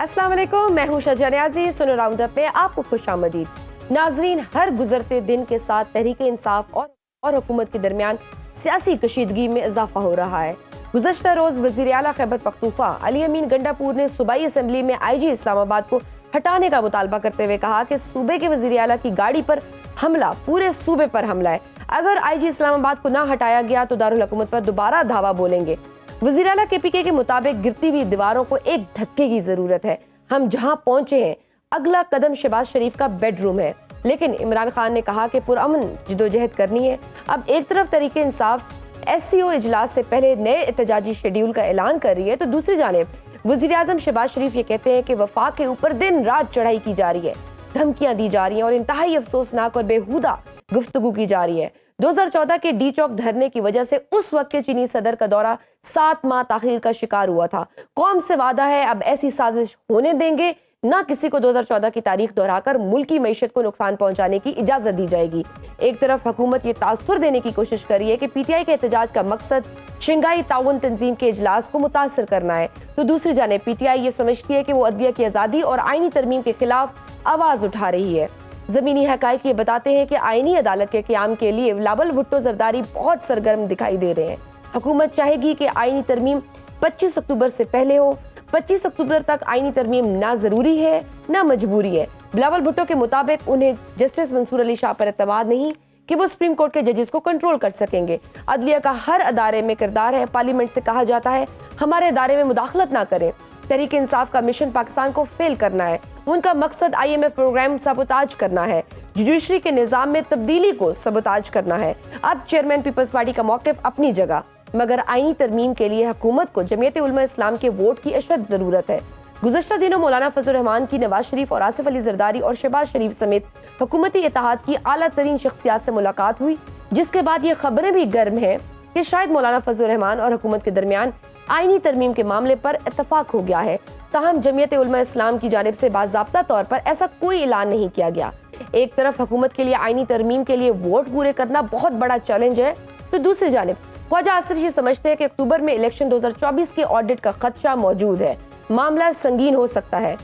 अस्सलाम वालेकुम, मैं हूं शाहजहां नियाज़ी। सुनो राउंडअप में आपको खुशामदीद। नाजरीन, हर गुजरते दिन के साथ तहरीक इंसाफ और हुकूमत के दरमियान सियासी कशीदगी में इजाफा हो रहा है। गुज़श्ता रोज वज़ीर आला खैबर पख्तूनख्वा अली अमीन गंडापुर ने सूबाई असम्बली में IG इस्लामाबाद को हटाने का मुतालबा करते हुए कहा कि सूबे के वज़ीर आला की गाड़ी पर हमला पूरे सूबे पर हमला है। अगर IG इस्लामाबाद को ना हटाया गया तो दारुल हुकूमत पर दोबारा धावा बोलेंगे। वज़ीर आला KPK के मुताबिक गिरती हुई दीवारों को एक धक्के की जरूरत है। हम जहां पहुंचे हैं, अगला कदम शहबाज शरीफ का बेडरूम है। लेकिन इमरान खान ने कहा कि पुरअमन जिदोजहद करनी है। अब एक तरफ तहरीक इंसाफ SCO इजलास से पहले नए एहतजाजी शेड्यूल का ऐलान कर रही है, तो दूसरी जानिब वज़ीर आज़म शहबाज शरीफ ये कहते हैं कि वफाक के ऊपर दिन रात चढ़ाई की जा रही है, धमकियां दी जा रही हैं और इंतहाई अफसोसनाक और बेहुदा गुफ्तगू की जा रही है। 2014 के डी चौक धरने की वजह से उस वक्त के चीनी सदर का दौरा 7 माह ताखीर का शिकार हुआ था। कौम से वादा है अब ऐसी साजिश होने देंगे ना, किसी को 2014 की तारीख दोहराकर मुल्की मईशत को नुकसान पहुंचाने की इजाजत दी जाएगी। एक तरफ हुकूमत ये तासुर देने की कोशिश कर रही है कि PTI के एहतजाज का मकसद शंघाई ताउन तंजीम के इजलास को मुतासर करना है, तो दूसरी जाने PTI ये समझती है कि वो अदलिया की आज़ादी और आईनी तरमीम के खिलाफ आवाज उठा रही है। जमीनी हकाइक ये बताते हैं कि आईनी अदालत के क़याम के लिए बिलावल भुट्टो जरदारी बहुत सरगर्म दिखाई दे रहे हैं। हुकूमत चाहेगी कि आईनी तरमीम 25 अक्टूबर से पहले हो। 25 अक्टूबर तक आईनी तरमीम ना जरूरी है ना मजबूरी है। बिलावल भुट्टो के मुताबिक उन्हें जस्टिस मंसूर अली शाह पर एतमाद नहीं कि वो सुप्रीम कोर्ट के जजेस को कंट्रोल कर सकेंगे। अदलिया का हर अदारे में किरदार है। पार्लियामेंट से कहा जाता है हमारे अदारे में मुदाखलत ना करें। तहरीक इंसाफ का मिशन पाकिस्तान को फेल करना है। उनका मकसद IMF प्रोग्राम सबोताज करना है, जुडिशरी के निज़ाम में तब्दीली को सबोताज करना है। अब चेयरमैन पीपल्स पार्टी का मौक़िफ़ अपनी जगह, मगर आईनी तरमीम के लिए हुकूमत को जमीयत उलमा इस्लाम के वोट की अशद ज़रूरत है। गुज़श्ता दिनों मौलाना फजल रहमान की नवाज शरीफ और आसिफ अली जरदारी और शहबाज शरीफ समेत हुकूमती इत्तेहाद की आला तरीन शख्सियात से मुलाकात हुई, जिसके बाद ये खबरें भी गर्म हैं कि शायद मौलाना फजल रहमान और हुकूमत के दरमियान आईनी तरमीम के मामले पर इत्तफाक हो गया है। ताहम जमीयत उलमा इस्लाम की जानिब से बाज़ाब्ता तौर पर ऐसा कोई ऐलान नहीं किया गया। एक तरफ हुकूमत के लिए आईनी तरमीम के लिए वोट पूरे करना बहुत बड़ा चैलेंज है, तो दूसरी जानिब ख्वाजा आसिफ ये समझते हैं कि अक्टूबर में इलेक्शन 2024 के ऑडिट का खदशा मौजूद है, मामला संगीन हो सकता है।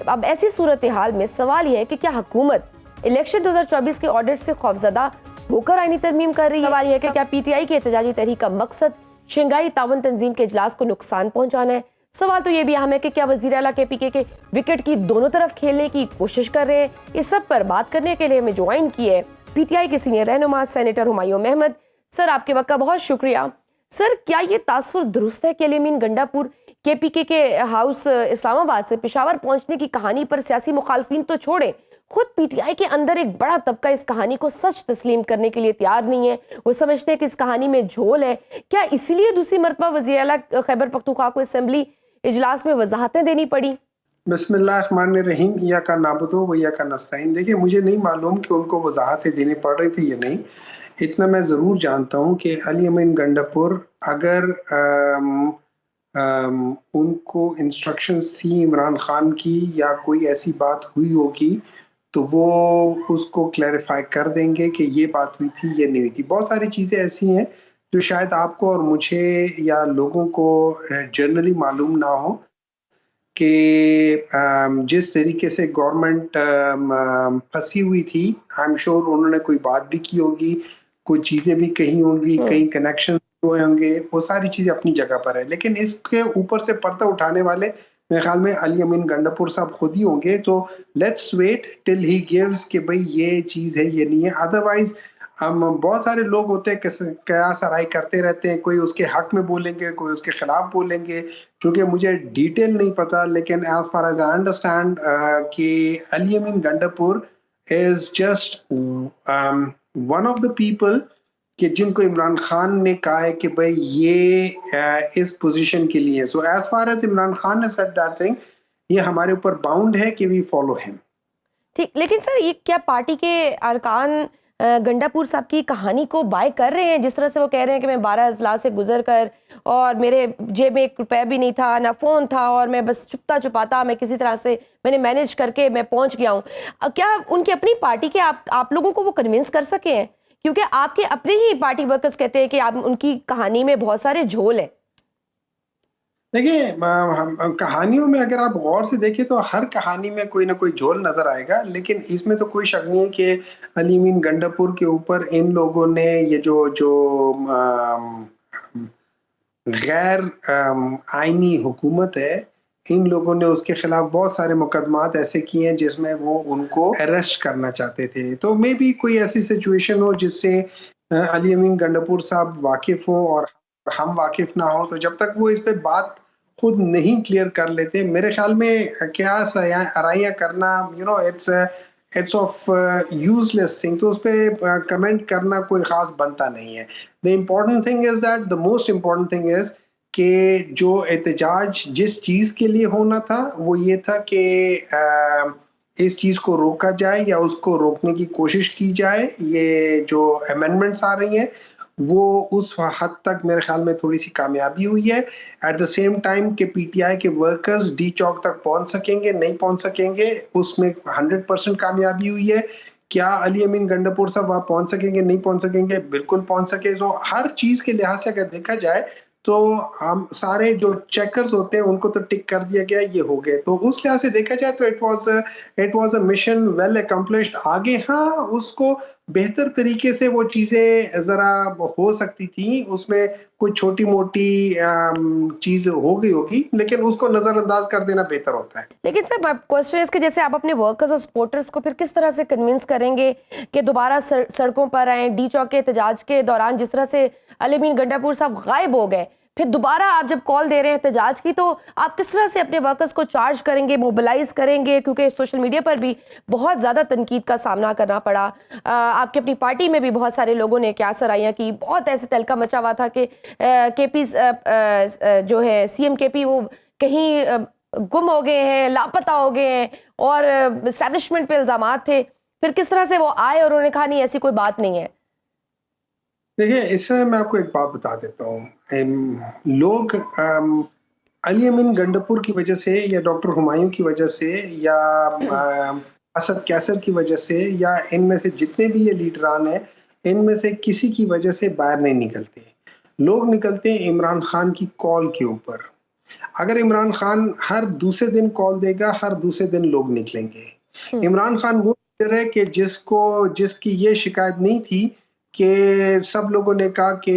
अब ऐसी सूरत हाल में सवाल यह है कि क्या हुकूमत इलेक्शन 2024 के ऑडिट से खौफजदा होकर आईनी तरमीम कर रही है? सवाल यह है कि क्या PTI की एहतजाजी तहरीक का मकसद शंघाई ताउन तंजीम के इजलास को नुकसान पहुंचाना है? सवाल तो ये भी अहम है कि क्या वज़ीर आला KPK के विकेट की दोनों तरफ खेलने की कोशिश कर रहे हैं? इस सब पर बात करने के लिए हमें ज्वाइन की है PTI के सीनियर रहनुमा सेनेटर हुमायूं अहमद। सर, आपके वक्त का बहुत शुक्रिया। सर, क्या ये तासुर दुरुस्त है कि अली अमीन गंडापुर KPK के हाउस इस्लामाबाद से पेशावर पहुंचने की कहानी पर सियासी मुखालफिन तो छोड़े, खुद PTI के अंदर एक बड़ा तबका इस कहानी को सच तस्लीम करने के लिए तैयार नहीं है? वो समझते हैं कि इस कहानी में झोल है। क्या इसलिए दूसरी मरतबा वज़ीर आला खैबर पख्तूनख्वा को असेंबली इजलास में वजाहतें देनी पड़ी? बिस्मिल्लाहिर्रहमानिर्रहीम, या का नाबुदो व या का नस्ताइन। देखिए, मुझे नहीं मालूम कि उनको वजाहतें देनी पड़ रही थी या नहीं। इतना मैं ज़रूर जानता हूँ कि अली अमीन गंडापुर अगर उनको इंस्ट्रक्शंस थी इमरान खान की या कोई ऐसी बात हुई होगी तो वो उसको क्लैरिफाई कर देंगे कि ये बात हुई थी, ये नहीं हुई थी। बहुत सारी चीज़ें ऐसी हैं जो शायद आपको और मुझे या लोगों को जनरली मालूम ना हो कि जिस तरीके से गवर्नमेंट फंसी हुई थी, आई एम श्योर उन्होंने कोई बात भी की होगी, कोई चीज़ें भी कही होंगी, कई कनेक्शन हुए होंगे, वो सारी चीज़ें अपनी जगह पर है। लेकिन इसके ऊपर से पर्दा उठाने वाले मेरे ख्याल में अली अमीन गंडापुर साहब खुद ही होंगे। तो let's wait till he gives कि भाई ये चीज़ है, ये नहीं है। अदरवाइज हम बहुत सारे लोग होते हैं कयास आराई करते रहते हैं, कोई उसके हक में बोलेंगे, कोई उसके खिलाफ बोलेंगे। क्योंकि मुझे डिटेल नहीं पता, लेकिन as far as I understand कि Ali Amin Gandapur is just one of the people कि जिनको इमरान खान ने कहा है कि भाई ये इस पोजीशन के लिए। So as far as Imran Khan ने सेड दैट थिंग, ये हमारे ऊपर बाउंड है कि वी फॉलो हिम। ठीक, लेकिन सर ये क्या पार्टी के अरकान गंडापुर साहब की कहानी को बाय कर रहे हैं? जिस तरह से वो कह रहे हैं कि मैं 12 अजलास से गुजर कर और मेरे जेब में 1 रुपया भी नहीं था, ना फ़ोन था, और मैं बस छुपता छुपाता मैं किसी तरह से मैंने मैनेज करके मैं पहुंच गया हूँ। क्या उनकी अपनी पार्टी के आप लोगों को वो कन्विंस कर सके हैं? क्योंकि आपके अपने ही पार्टी वर्कर्स कहते हैं कि आप उनकी कहानी में बहुत सारे झोल है। देखिए कहानियों में अगर आप गौर से देखें तो हर कहानी में कोई ना कोई झोल नजर आएगा, लेकिन इसमें तो कोई शक नहीं है कि अली मीन गंडापुर के ऊपर इन लोगों ने ये जो जो गैर आईनी हुकूमत है, इन लोगों ने उसके खिलाफ बहुत सारे मुकदमात ऐसे किए हैं जिसमें वो उनको अरेस्ट करना चाहते थे। तो मे बी कोई ऐसी सिचुएशन हो जिससे अली अमीन गंडापुर साहब वाकिफ हो और हम वाकिफ ना हो, तो जब तक वो इस पे बात खुद नहीं क्लियर कर लेते, मेरे ख्याल में क्या आराइयां करना, इट्स ऑफ यूजलेस थिंग, तो उस पर कमेंट करना कोई खास बनता नहीं है। The important thing is that, the most important thing is कि जो एहतजाज जिस चीज के लिए होना था वो ये था कि इस चीज को रोका जाए या उसको रोकने की कोशिश की जाए। ये जो अमेंडमेंट्स आ रही हैं वो उस हद तक मेरे ख्याल में थोड़ी सी कामयाबी हुई है। एट द सेम टाइम के पीटीआई के वर्कर्स डी चौक तक पहुंच सकेंगे नहीं पहुंच सकेंगे, उसमें 100% कामयाबी हुई है। क्या अली अमीन गंडापुर साहब वहां पहुंच सकेंगे नहीं पहुंच सकेंगे? बिल्कुल पहुंच सके। तो हर चीज के लिहाज से अगर देखा जाए तो हम सारे जो चेकर्स होते हैं उनको तो टिक कर दिया गया, ये हो गए। तो उस लिहाज से देखा जाए तो it was a mission well accomplished. आगे हाँ, उसको बेहतर तरीके से वो चीजें जरा हो सकती थी, उसमें कोई छोटी मोटी चीज हो गई होगी, लेकिन उसको नजरअंदाज कर देना बेहतर होता है। लेकिन सर क्वेश्चन है कि जैसे आप अपने वर्कर्स और सपोर्टर्स को फिर किस तरह से कन्विंस करेंगे कि दोबारा सड़कों पर आए? डी चौक के एहतजाज के दौरान जिस तरह से अली मीन गंडापुर साहब गायब हो गए, फिर दोबारा आप जब कॉल दे रहे हैं एहतजाज की, तो आप किस तरह से अपने वर्कर्स को चार्ज करेंगे, मोबिलाइज करेंगे? क्योंकि सोशल मीडिया पर भी बहुत ज़्यादा तनकीद का सामना करना पड़ा। आपकी अपनी पार्टी में भी बहुत सारे लोगों ने क्या सराहियाँ की, बहुत ऐसे तहलका मचा हुआ था कि केपी जो है सीएम केपी वो कहीं गुम हो गए हैं, लापता हो गए हैं, और एस्टैब्लिशमेंट पे इल्जामात थे। फिर किस तरह से वो आए और उन्होंने कहा नहीं ऐसी कोई बात नहीं है। देखिए, इसमें मैं आपको एक बात बता देता हूँ। लोग अली अमीन गंडापुर की वजह से या डॉक्टर हुमायूं की वजह से या असद कैसर की वजह से या इनमें से जितने भी ये लीडरान हैं, इनमें से किसी की वजह से बाहर नहीं निकलते। लोग निकलते हैं इमरान खान की कॉल के ऊपर। अगर इमरान खान हर दूसरे दिन कॉल देगा, हर दूसरे दिन लोग निकलेंगे। इमरान खान वो लीडर है कि जिसकी ये शिकायत नहीं थी कि सब लोगों ने कहा कि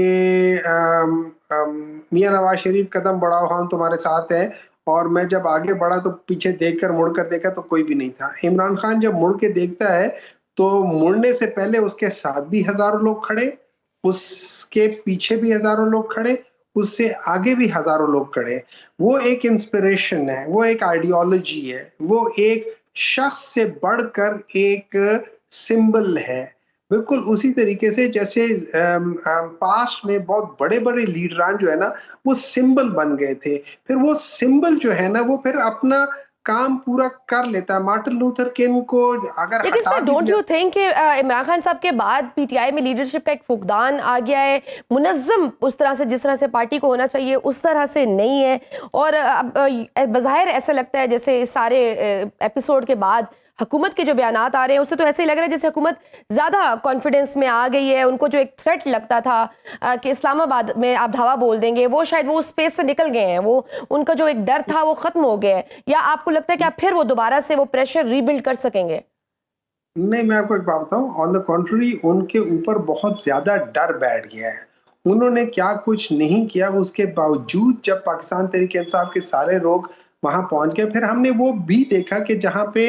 मियां नवाज शरीफ कदम बढ़ाओ, हम तुम्हारे साथ हैं, और मैं जब आगे बढ़ा तो पीछे देखकर मुड़कर देखा तो कोई भी नहीं था। इमरान खान जब मुड़ के देखता है तो मुड़ने से पहले उसके साथ भी हजारों लोग खड़े, उसके पीछे भी हजारों लोग खड़े, उससे आगे भी हजारों लोग खड़े। वो एक इंस्पिरेशन है, वो एक आइडियोलॉजी है, वो एक शख्स से बढ़कर एक सिंबल है। बिल्कुल उसी तरीके से जैसे पास्ट में बहुत बड़े-बड़े लीडरान जो है ना, वो सिंबल बन गए थे। फिर वो सिंबल जो है ना, वो फिर अपना काम पूरा कर लेता है। मार्टिन लूथर किंग को अगर लेकिन हटा सर भी डोंट दिया, यू थिंक कि इमरान खान साहब के बाद पीटीआई में लीडरशिप का एक फुकदान आ गया है? मुनज़्ज़म उस तरह से जिस तरह से पार्टी को होना चाहिए उस तरह से नहीं है, और अब बज़ाहिर ऐसा लगता है जैसे इस सारे एपिसोड के बाद हुकूमत के जो बयानात आ रहे हैं उससे तो ऐसे ही लग रहा है जैसे हुकूमत ज़्यादा कॉन्फिडेंस में आ गई है। उनको जो एक थ्रेट लगता था कि इस्लामाबाद में आप धावा बोल देंगे, वो शायद वो उस स्पेस से निकल गए हैं, वो उनका जो एक डर था वो खत्म हो गया है। या आपको लगता है कि आप फिर वो दोबारा से वो प्रेशर रीबिल्ड कर सकेंगे? नहीं, मैं आपको एक बात बताऊँ, ऑन द कॉन्ट्ररी उनके ऊपर बहुत ज़्यादा डर बैठ गया है। उन्होंने क्या कुछ नहीं किया, उसके बावजूद जब पाकिस्तान तहरीक-ए-इंसाफ के सारे लोग वहाँ पहुँच गए, फिर हमने वो भी देखा कि जहाँ पे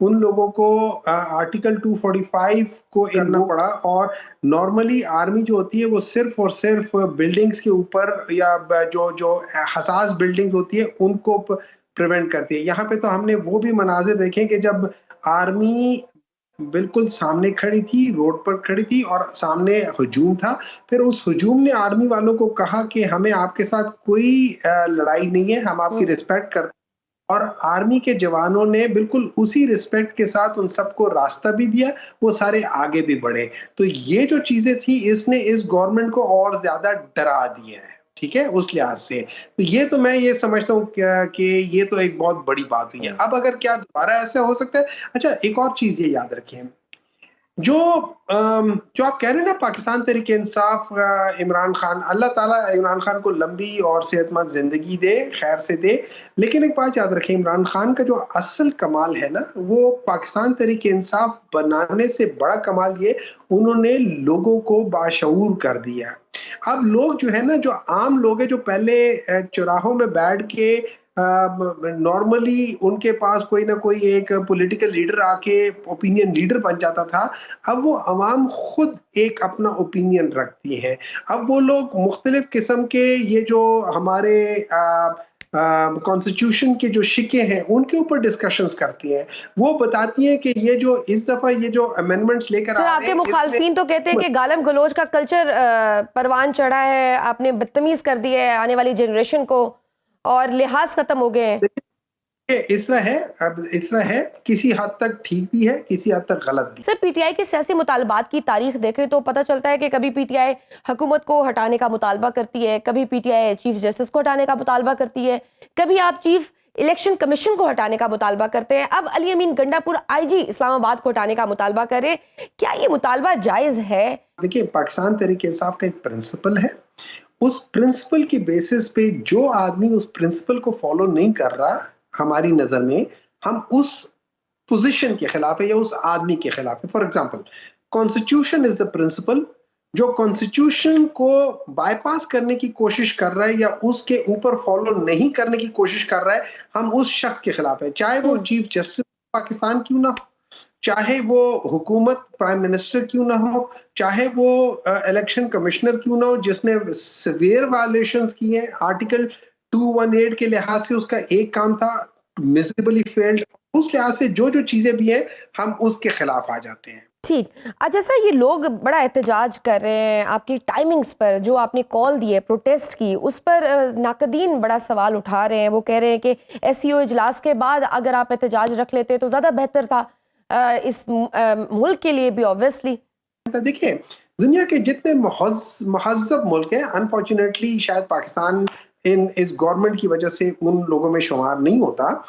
उन लोगों को आर्टिकल 245 को करना पड़ा, और नॉर्मली आर्मी जो होती है वो सिर्फ़ और सिर्फ़ बिल्डिंग्स के ऊपर या जो जो हसास बिल्डिंग्स होती है उनको प्रिवेंट करती है। यहाँ पे तो हमने वो भी मनाज़िर देखे कि जब आर्मी बिल्कुल सामने खड़ी थी, रोड पर खड़ी थी और सामने हुजूम था। फिर उस हुजूम ने आर्मी वालों को कहा कि हमें आपके साथ कोई लड़ाई नहीं है, हम आपकी रिस्पेक्ट करते हैं। और आर्मी के जवानों ने बिल्कुल उसी रिस्पेक्ट के साथ उन सबको रास्ता भी दिया, वो सारे आगे भी बढ़े। तो ये जो चीज़ें थी, इसने इस गवर्नमेंट को और ज़्यादा डरा दिया है, ठीक है? उस लिहाज से। तो ये तो मैं ये समझता हूँ क्या कि ये तो एक बहुत बड़ी बात हुई है। अब अगर क्या दोबारा ऐसा हो सकता है? अच्छा, एक और चीज़ ये याद रखें, जो आप कह रहे हैं ना, पाकिस्तान तहरीक इंसाफ, इमरान खान, अल्लाह ताला इमरान खान को लंबी और सेहतमंद जिंदगी दे, खैर से दे। लेकिन एक बात याद रखें, इमरान खान का जो असल कमाल है ना, वो पाकिस्तान तहरीक इंसाफ बनाने से बड़ा कमाल ये, उन्होंने लोगों को बाशऊर कर दिया। अब लोग जो है ना, जो आम लोग हैं, जो पहले चौराहों में बैठ के नॉर्मली उनके पास कोई ना कोई एक पॉलिटिकल लीडर आके ओपिनियन लीडर बन जाता था, अब वो अवाम खुद एक अपना ओपिनियन रखती है। अब वो लोग मुख्तलिफ किस्म के ये जो हमारे कॉन्स्टिट्यूशन के जो शिके हैं उनके ऊपर डिस्कशंस करती हैं। वो बताती हैं कि ये जो इस दफा ये जो अमेंडमेंट्स लेकर सर, आ रहे आपके हैं, मुखालफिन तो कहते हैं कि गालम गलोच का कल्चर परवान चढ़ा है, आपने बदतमीज कर दिया है आने वाली जनरेशन को और लिहाज खत्म हो गए हैं। इस तरह है, अब इस तरह है, किसी हद तक ठीक भी है, किसी हद तक गलत भी। सर, पीटीआई के सियासी मुतालबात की तारीख देखें तो पता चलता है कि कभी पीटीआई हुकूमत को हटाने का मुतालबा करती है, कभी पीटीआई चीफ जस्टिस को हटाने का मुतालबा करती है, कभी आप चीफ इलेक्शन कमीशन को हटाने का मुतालबा करते हैं, अब अली अमीन गंडापुर आईजी इस्लामाबाद को हटाने का मुतालबा करे। क्या ये मुतालबा जायज है? देखिए, पाकिस्तान तहरीक इंसाफ का एक प्रिंसिपल है, उस प्रिंसिपल की बेसिस पे जो आदमी उस प्रिंसिपल को फॉलो नहीं कर रहा, हमारी नजर में हम उस पोजीशन के खिलाफ है या उस आदमी के खिलाफ है। For example, constitution is the principle. जो कॉन्स्टिट्यूशन को बाईपास करने की कोशिश कर रहा है या उसके ऊपर फॉलो नहीं करने की कोशिश कर रहा है, हम उस शख्स के खिलाफ है, चाहे वो चीफ जस्टिस पाकिस्तान क्यों ना हो, चाहे वो हुकूमत प्राइम मिनिस्टर क्यों ना हो, चाहे वो इलेक्शन कमिश्नर क्यों ना हो, जिसने सिवियर वायलेशंस किए हैं। आर्टिकल 218 के लिहाज से उसका एक काम था, मिजरेबली फेल्ड। उस लिहाज से जो जो चीजें भी हैं, हम उसके खिलाफ आ जाते हैं। ठीक। अच्छा सर, ये लोग बड़ा एहतजाज कर रहे हैं आपकी टाइमिंग्स पर, जो आपने कॉल दी है प्रोटेस्ट की, उस पर नाकदीन बड़ा सवाल उठा रहे हैं। वो कह रहे हैं कि एससीओ इजलास के बाद अगर आप एहतजाज रख लेते तो ज़्यादा बेहतर था इस मुल्क के लिए भी, ऑब्वियसली। देखिए, दुनिया के जितने महज़्ज़ब मुल्क हैं, अनफॉर्चुनेटली शायद पाकिस्तान इस गवर्नमेंट की वजह से उन लोगों में शुमार नहीं होता।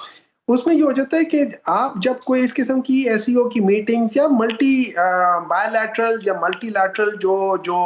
उसमें ये हो जाता है कि आप जब कोई इस किस्म की एसईओ की मीटिंग्स या बायलैटरल या मल्टीलैटरल जो जो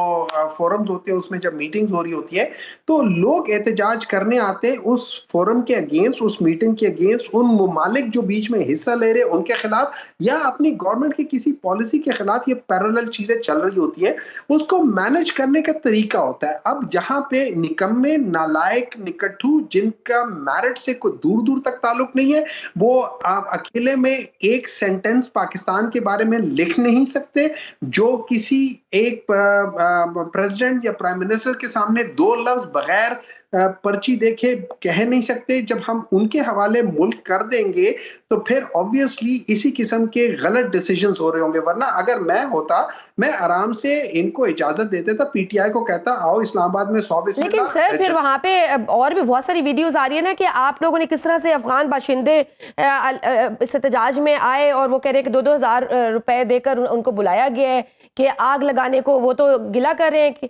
फोरम्स होते हैं, उसमें जब मीटिंग्स हो रही होती है, तो लोग एहतजाज करने आते हैं उस फोरम के अगेंस्ट, उस मीटिंग के अगेंस्ट, उन ममालिक जो बीच में हिस्सा ले रहे हैं उनके खिलाफ, या अपनी गवर्नमेंट की किसी पॉलिसी के खिलाफ। ये पैरेलल चीजें चल रही होती है, उसको मैनेज करने का तरीका होता है। अब जहां पे निकम्मे, नालायक, निकट्ठू, जिनका मेरिट से कोई दूर दूर तक ताल्लुक नहीं है, वो आप अकेले में एक सेंटेंस पाकिस्तान के बारे में लिख नहीं सकते, जो किसी एक प्रेसिडेंट या प्राइम मिनिस्टर के सामने दो लफ्ज बगैर पर्ची देखे कह नहीं सकते। जब हम उनके हवाले मुल्क कर देंगे तो फिर ऑब्वियसली इसी किस्म के गलत डिसीजंस हो रहे होंगे। वरना अगर मैं होता, मैं आराम से इनको इजाजत दे देता, पीटीआई को कहता आओ इस्लामाबाद में 100 बिस्मिल्लाह। लेकिन सर, फिर वहां पे और भी बहुत सारी वीडियोस आ रही है ना कि आप लोगों ने किस तरह से अफगान बाशिंदे इस एहतजाज में आए और वो कह रहे हैं कि 2-2 हज़ार रुपए देकर उनको बुलाया गया है कि आग लगाने को। वो तो गिला कर रहे हैं कि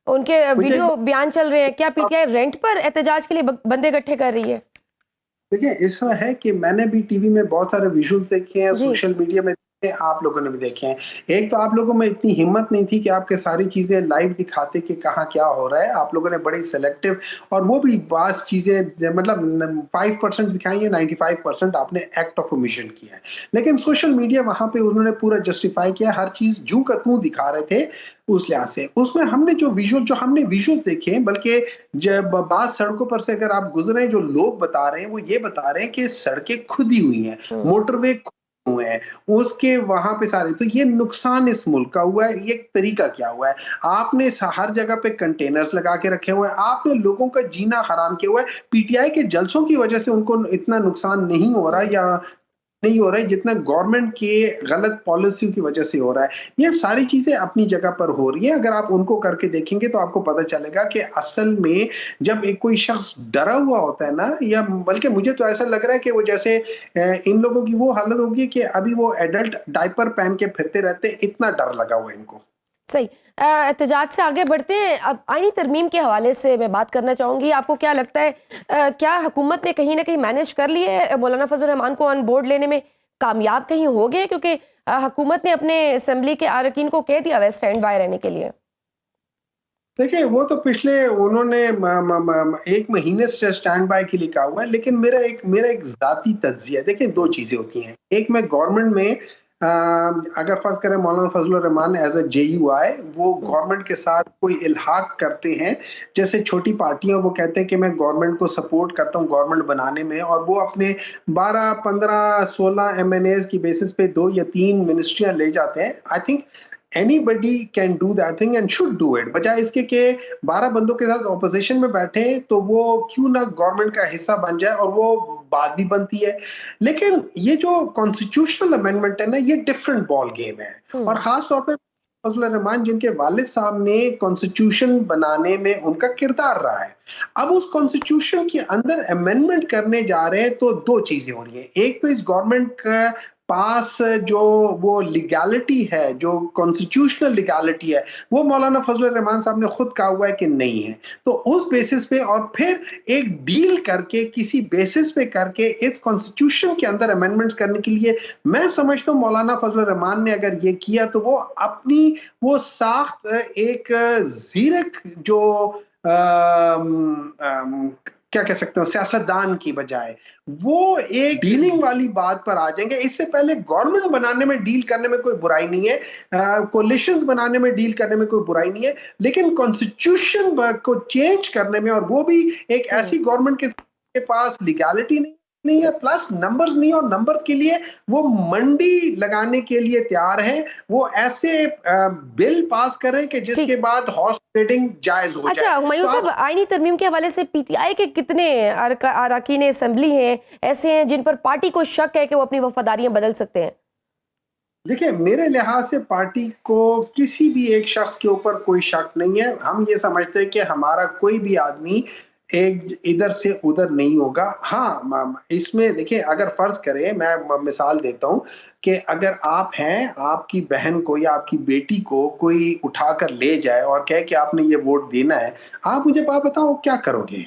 उनके वीडियो बयान चल रहे हैं। क्या पीटीआई रेंट पर एहतजाज के लिए बंदे इकट्ठे कर रही है? देखिए, इस तरह है कि मैंने भी टीवी में बहुत सारे विजुअल देखे हैं, सोशल मीडिया में देखे हैं, आप लोगों ने भी देखे हैं। एक तो आप लोगों में इतनी हिम्मत नहीं थी कि आपके सारी चीजें लाइव दिखाते कि कहाँ क्या हो रहा है। आप लोगों ने बड़ी सेलेक्टिव, और वो भी बात चीजें मतलब 5% दिखाई है, 95% आपने एक्ट ऑफ ओमिशन किया है। लेकिन सोशल मीडिया वहां पे उन्होंने पूरा जस्टिफाई किया, हर चीज जू का तू दिखा रहे थे उस लिहाज से। उसमें हमने जो हमने विजुअल देखे, बल्कि जब बात सड़कों पर से अगर आप गुजरे, जो लोग बता रहे हैं वो ये बता रहे हैं कि सड़कें खुदी हुई हैं, मोटरवे हुए हैं, उसके वहां पे सारे, तो ये नुकसान इस मुल्क का हुआ है। ये तरीका क्या हुआ है, आपने हर जगह पे कंटेनर्स लगा के रखे हुए हैं, आपने लोगों का जीना हराम किया हुआ है। पीटीआई के जलसों की वजह से उनको इतना नुकसान नहीं हो रहा, या नहीं हो रहा है जितना गवर्नमेंट के गलत पॉलिसी की वजह से हो रहा है। ये सारी चीजें अपनी जगह पर हो रही है। अगर आप उनको करके देखेंगे तो आपको पता चलेगा कि असल में जब एक कोई शख्स डरा हुआ होता है ना, या बल्कि मुझे तो ऐसा लग रहा है कि वो जैसे इन लोगों की वो हालत होगी कि अभी वो एडल्ट डायपर पहन के फिरते रहते, इतना डर लगा हुआ है इनको। सही। एहतजाज से आगे बढ़ते हैं, अब आईनी तरमीम के हवाले से मैं बात करना चाहूँगी। आपको क्या लगता है, क्या हुकूमत ने कहीं ना कहीं मैनेज कर लिया है मौलाना फजल रहमान को ऑन बोर्ड लेने में? कामयाब कहीं हो गए, क्योंकि हुकूमत ने अपने असेंबली के अरकान को कह दिया है स्टैंड बाय रहने के लिए। देखिए, वो तो पिछले उन्होंने 1 महीने से स्टैंड बाय के लिए कहा हुआ है, लेकिन मेरा एक ज़ाती तज्ज़िया है। देखिए, 2 चीज़ें होती हैं। एक, मैं गवर्नमेंट में अगर फ़र्ज़ करें मौलाना Fazlur Rahman as a JUI वो गवर्नमेंट के साथ कोई इल्हाक करते हैं, जैसे छोटी पार्टियाँ वो कहते हैं कि मैं गवर्नमेंट को सपोर्ट करता हूँ गवर्नमेंट बनाने में, और वो अपने 12, 15, 16 एमएनएज़ की बेसिस पे 2 या 3 मिनिस्ट्रियाँ ले जाते हैं। I think anybody can do that thing and should do it, बजाय इसके कि 12 बंदों के साथ ऑपोजिशन में बैठे तो वो क्यों ना गवर्नमेंट का हिस्सा बन जाए, और वो बात भी बनती है। लेकिन ये जो कॉन्स्टिट्यूशनल अमेंडमेंट है ना, ये डिफरेंट बॉल गेम है, और खास तौर पे फजल रहमान जिनके वालिद साहब ने कॉन्स्टिट्यूशन बनाने में उनका किरदार रहा है, अब उस कॉन्स्टिट्यूशन के अंदर अमेंडमेंट करने जा रहे हैं, तो 2 चीजें हो रही हैं। एक तो इस गवर्नमेंट का पास जो वो लीगैलिटी है, जो कॉन्स्टिट्यूशनल लीगैलिटी है, वो मौलाना फजल रहमान साहब ने खुद कहा हुआ है कि नहीं है। तो उस बेसिस पे और फिर एक डील करके किसी बेसिस पे करके इस कॉन्स्टिट्यूशन के अंदर अमेंडमेंट्स करने के लिए मैं समझता हूँ मौलाना फजल रहमान ने अगर ये किया तो वो अपनी वो साख्त एक जीरक जो क्या कह सकते हो सियासतदान की बजाय वो एक डीलिंग वाली बात पर आ जाएंगे। इससे पहले गवर्नमेंट बनाने में डील करने में कोई बुराई नहीं है, कोलिशंस बनाने में डील करने में कोई बुराई नहीं है, लेकिन कॉन्स्टिट्यूशन को चेंज करने में, और वो भी एक ऐसी गवर्नमेंट के पास लीगैलिटी नहीं है, प्लस नंबर्स नहीं, और नंबर के लिए वो मंडी लगाने के लिए तैयार हैं। वो ऐसे बिल पास करें कि जिसके बाद हॉर्स ट्रेडिंग जायज हो जाए। अच्छा हुमायूं साहब, आईनी तरमीम के हवाले से पीटीआई के कितने अरकान असेंबली हैं ऐसे हैं जिन पर पार्टी को शक है कि वो अपनी वफादारियां बदल सकते हैं? देखिए, मेरे लिहाज से पार्टी को किसी भी एक शख्स के ऊपर कोई शक नहीं है। हम ये समझते हैं कि हमारा कोई भी आदमी एक इधर से उधर नहीं होगा। हाँ, इसमें देखिए, अगर फर्ज करें, मैं मिसाल देता हूँ कि अगर आप हैं, आपकी बहन को या आपकी बेटी को कोई उठाकर ले जाए और कहे कि आपने ये वोट देना है, आप मुझे बात बताओ क्या करोगे?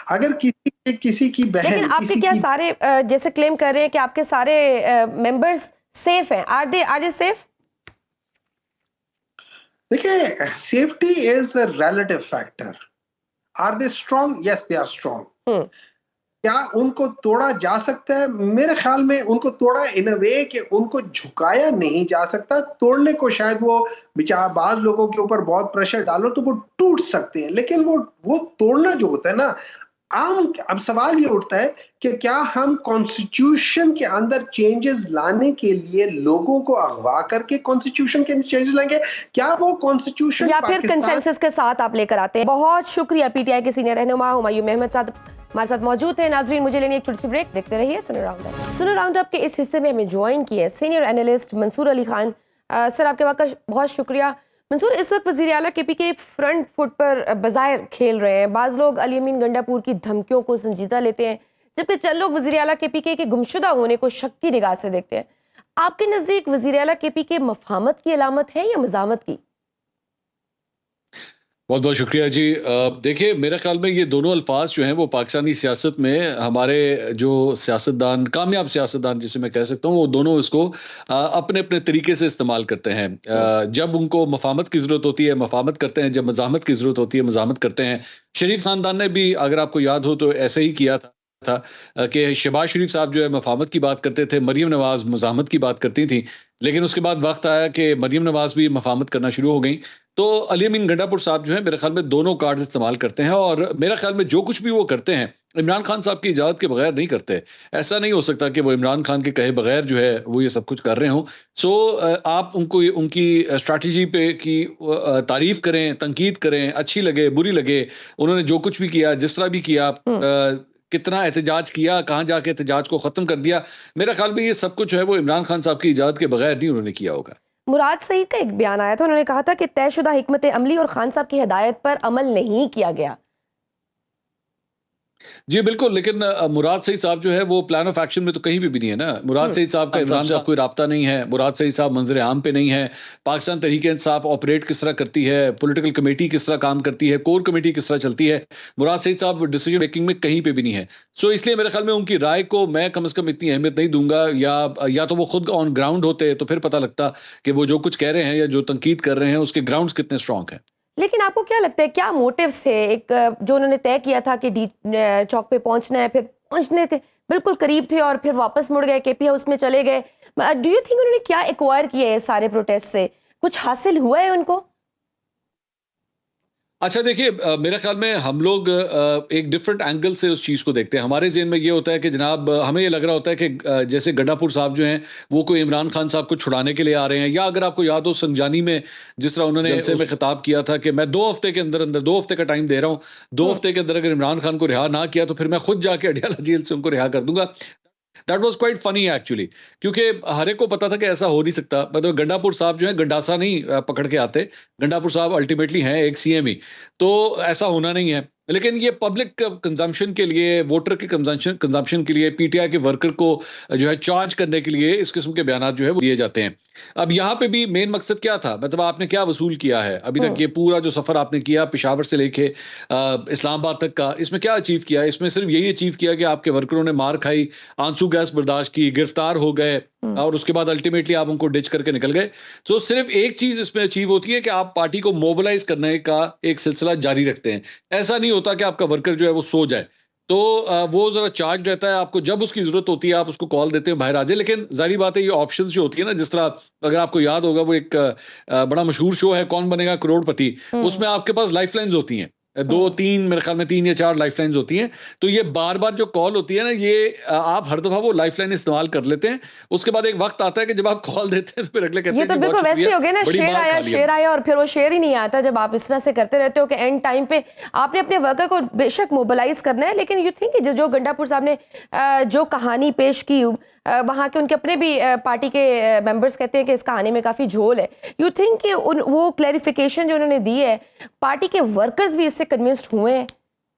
अगर किसी की बहन लेकिन आपके क्या सारे जैसे क्लेम कर रहे हैं कि आपके सारे मेंबर्स सेफ हैं, आर दे सेफ? देखिए, safety is a relative factor. Are they strong? Yes, they are strong. क्या उनको तोड़ा जा सकता है? मेरे ख्याल में उनको तोड़ा इन अ वे कि उनको झुकाया नहीं जा सकता। तोड़ने को शायद वो बाज लोगों के ऊपर बहुत प्रेशर डालो तो वो टूट सकते हैं, लेकिन वो तोड़ना जो होता है ना, अब सवाल ये उठता है कि क्या हम कॉन्स्टिट्यूशन के अंदर चेंजेस लाने के लिए लोगों को अगवा करके कॉन्स्टिट्यूशन के चेंजेस लाएंगे? क्या वो कॉन्स्टिट्यूशन या फिर कंसेंसस के साथ आप लेकर आते हैं? बहुत शुक्रिया। पीटीआई के सीनियर रहनुमा हुमायूं अहमद साहब हमारे साथ मौजूद हैं। नाजरीन, मुझे लेनी एक छोटी सी ब्रेक, देखते रहिए सुनो राउंडअप। सुनो राउंडअप के इस हिस्से में हमें ज्वाइन किया है senior analyst Mansoor Ali Khan. Sir, आपके वक्त का बहुत शुक्रिया। मंसूर, इस वक्त वज़ीर आला केपी के फ्रंट फुट पर बज़ाहिर खेल रहे हैं। बाज़ लोग अली अमीन गंडापुर की धमकियों को संजीदा लेते हैं, जबकि चंद लोग वज़ीर आला केपी के गुमशुदा होने को शक की निगाह से देखते हैं। आपके नज़दीक वज़ीर आला केपी के मफाहमत की अलामत है या मज़ामत की? बहुत बहुत शुक्रिया जी। देखिए, मेरे ख्याल में ये दोनों अल्फाज जो हैं वो पाकिस्तानी सियासत में हमारे जो सियासतदान, कामयाब सियासतदान जिसे मैं कह सकता हूँ, वो दोनों इसको अपने अपने तरीके से इस्तेमाल करते हैं। जब उनको मफाहमत की ज़रूरत होती है मफाहमत करते हैं, जब मज़ाहमत की ज़रूरत होती है मज़ाहमत करते हैं। शरीफ ख़ानदान ने भी, अगर आपको याद हो तो, ऐसे ही किया था कि शहबाज शरीफ साहब जो है मफाहमत की बात करते थे, मरीम नवाज मज़ाहमत की बात करती थी, लेकिन उसके बाद वक्त आया कि मरीम नवाज भी मफाहमत करना शुरू हो गई। तो अली अमीन गंडापुर साहब जो है मेरे ख्याल में दोनों कार्ड इस्तेमाल करते हैं, और मेरे ख्याल में जो कुछ भी वो करते हैं इमरान खान साहब की इजाज़त के बगैर नहीं करते। ऐसा नहीं हो सकता कि वो इमरान खान के कहे बगैर जो है वो ये सब कुछ कर रहे हों। सो आप उनको उनकी स्ट्रैटेजी पे की तारीफ करें, तनकीद करें, अच्छी लगे बुरी लगे, उन्होंने जो कुछ भी किया, जिस तरह भी किया, कितना एहतजाज किया, कहाँ जाके एहतजाज को ख़त्म कर दिया, मेरा ख्याल में ये सब कुछ है वो इमरान खान साहब की इजाज़त के बगैर नहीं उन्होंने किया होगा। मुराद सईद का एक बयान आया था, उन्होंने कहा था कि तयशुदा हिकमत अमली और खान साहब की हिदायत पर अमल नहीं किया गया। जी, बिल्कुल, लेकिन मुराद सईद साहब जो है वो प्लान ऑफ एक्शन में तो कहीं भी नहीं है ना। मुराद सईद साहब का इमरान साहब कोई राब्ता नहीं है, मुराद सईद साहब मंज़र आम पे नहीं है, पाकिस्तान तहरीक-ए-इंसाफ ऑपरेट किस तरह करती है, पॉलिटिकल कमेटी किस तरह काम करती है, कोर कमेटी किस तरह चलती है, मुराद सईद साहब डिसीजन मेकिंग में कहीं पे भी नहीं है। सो इसलिए मेरे ख्याल में उनकी राय को मैं कम से कम इतनी अहमियत नहीं दूँगा, या तो वो खुद ऑन ग्राउंड होते तो फिर पता लगता कि वो जो कुछ कह रहे हैं या जो तनकीद कर रहे हैं उसके ग्राउंड्स कितने स्ट्रॉन्ग हैं। लेकिन आपको क्या लगता है क्या मोटिव्स थे एक जो उन्होंने तय किया था कि डी चौक पे पहुंचना है, फिर पहुंचने के बिल्कुल करीब थे और फिर वापस मुड़ गए, केपी हाउस में चले गए। डू यू थिंक उन्होंने क्या एक्वायर किया है सारे प्रोटेस्ट से? कुछ हासिल हुआ है उनको? अच्छा देखिए, मेरे ख्याल में हम लोग एक डिफरेंट एंगल से उस चीज़ को देखते हैं। हमारे ज़हन में ये होता है कि जनाब हमें ये लग रहा होता है कि जैसे गड्ढापुर साहब जो हैं वो कोई इमरान खान साहब को छुड़ाने के लिए आ रहे हैं, या अगर आपको याद हो संजानी में जिस तरह उन्होंने जलसे में खिताब किया था कि मैं 2 हफ्ते के अंदर 2 हफ्ते का टाइम दे रहा हूँ, 2 हफ्ते के अंदर अगर इमरान खान को रिहा ना किया तो फिर मैं खुद जाके अडियाला जेल से उनको रिहा कर दूंगा। That was quite funny actually, क्योंकि हर एक को पता था कि ऐसा हो नहीं सकता। मतलब गंडापुर साहब जो है गंडासा नहीं पकड़ के आते, गंडापुर साहब अल्टीमेटली हैं एक सीएम ही, तो ऐसा होना नहीं है। लेकिन ये पब्लिक कंजम्पशन के लिए, वोटर के कंजम्पशन के लिए, पीटीआई के वर्कर को जो है चार्ज करने के लिए इस किस्म के बयान जो है वो दिए जाते हैं। अब यहाँ पे भी मेन मकसद क्या था, मतलब आपने क्या वसूल किया है अभी तक, ये पूरा जो सफर आपने किया पेशावर से लेके इस्लामाबाद तक का, इसमें क्या अचीव किया? इसमें सिर्फ यही अचीव किया कि आपके वर्करों ने मार खाई, आंसू गैस बर्दाश्त की, गिरफ्तार हो गए और उसके बाद अल्टीमेटली आप उनको डिच करके निकल गए। तो सिर्फ एक चीज इसमें अचीव होती है कि आप पार्टी को मोबिलाइज करने का एक सिलसिला जारी रखते हैं। ऐसा नहीं होता कि आपका वर्कर जो है वो सो जाए, तो वो जरा चार्ज रहता है, आपको जब उसकी जरूरत होती है आप उसको कॉल देते हैं बाहर आ जाए। लेकिन जारी बात है ये ऑप्शंस जो होती है ना, जिस तरह अगर आपको याद होगा वो एक बड़ा मशहूर शो है कौन बनेगा करोड़पति, उसमें आपके पास लाइफलाइंस होती हैं, 2-3 मेरे ख्याल में 3 या 4 लाइफलाइंस होती हैं। तो ये बार-बार जो कॉल होती है ना, ये आप हर दफा वो लाइफलाइन इस्तेमाल कर लेते हैं। उसके बाद एक वक्त आता है कि जब आप कॉल देते हैं तो फिर अगले कहते ये हैं तो कि बिल्कुल बहुत वैसे शुक्रिया, हो गया ना, बड़ी मार खा ली शेर आया और फिर वो शेर ही नहीं आता जब आप इस तरह से करते रहते हो कि एंड टाइम पे आपने अपने वर्कर को बेशक मोबिलाइज करना है, लेकिन यू थिंक जो गंडापुर साहब ने जो कहानी पेश की, वहाँ के उनके अपने भी पार्टी के मेंबर्स कहते हैं कि इस कहानी में काफ़ी झोल है। यू थिंक कि वो क्लैरिफिकेशन जो उन्होंने दी है, पार्टी के वर्कर्स भी इससे कन्विंस्ड हुए हैं?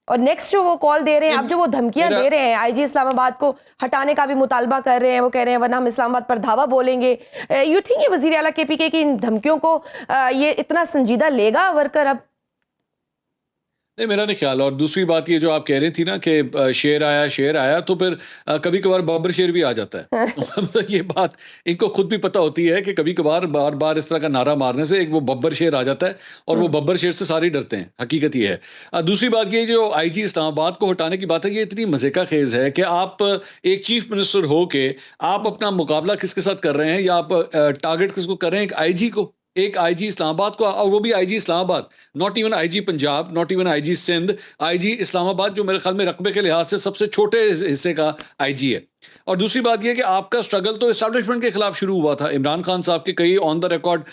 और नेक्स्ट जो वो कॉल दे रहे हैं, अब जो वो धमकियां दे रहे हैं, आईजी इस्लामाबाद को हटाने का भी मुतालबा कर रहे हैं, वो कह रहे हैं वरना हम इस्लामाबाद पर धावा बोलेंगे। यू थिंक ये वजीर आला केपीके की इन धमकियों को ये इतना संजीदा लेगा वर्कर अब? नहीं, मेरा नहीं ख्याल। और दूसरी बात ये जो आप कह रही थी ना कि शेर आया, तो फिर कभी कभार बब्बर शेर भी आ जाता है। मतलब ये बात इनको खुद भी पता होती है कि कभी कभार बार बार इस तरह का नारा मारने से एक वो बब्बर शेर आ जाता है, और वो बब्बर शेर से सारे डरते हैं। हकीकत ये है। दूसरी बात ये जो आईजी इस्लामाबाद को हटाने की बात है, ये इतनी मजे का खेज है कि आप एक चीफ मिनिस्टर हो के आप अपना मुकाबला किसके साथ कर रहे हैं, या आप टारगेट किसको कर रहे हैं? एक आईजी इस्लामाबाद को, और वो भी IG Islamabad, not even IG Punjab, not even IG Sindh, IG Islamabad, जो मेरे ख्याल में रकबे के लिहाज से सबसे छोटे हिस्से का आईजी है। और दूसरी बात यह कि आपका स्ट्रगल तो एस्टैब्लिशमेंट के खिलाफ शुरू हुआ था। इमरान खान साहब के कई on the record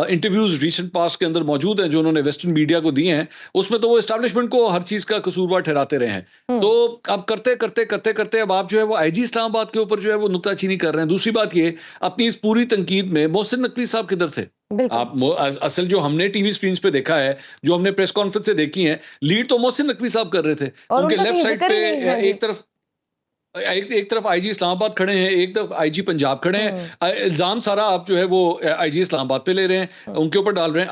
interviews recent past के अंदर मौजूद हैं जो उन्होंने वेस्टर्न मीडिया को दिए हैं, उसमें तो वो एस्टैब्लिशमेंट को हर चीज का कसूरवार ठहराते रहे हैं। तो अब करते अब आप जो है वो आईजी इस्लामाबाद के ऊपर जो है वो नुक्ताचीनी कर रहे हैं। दूसरी बात ये, अपनी इस पूरी तनकीद में मोहसिन नकवी साहब किधर थे? आप असल जो हमने टीवी स्क्रीन पे देखा है, जो हमने प्रेस कॉन्फ्रेंस से देखी है, लीड तो मोहसिन नकवी साहब कर रहे थे। उनके लेफ्ट साइड पे एक तरफ आईजी इस्लामाबाद खड़े हैं, एक तरफ आईजी पंजाब खड़े हैं। इल्जाम सारा आप जो है वो आईजी इस्लामाबाद पे ले रहे हैं, उनके ऊपर डाल रहे हैं।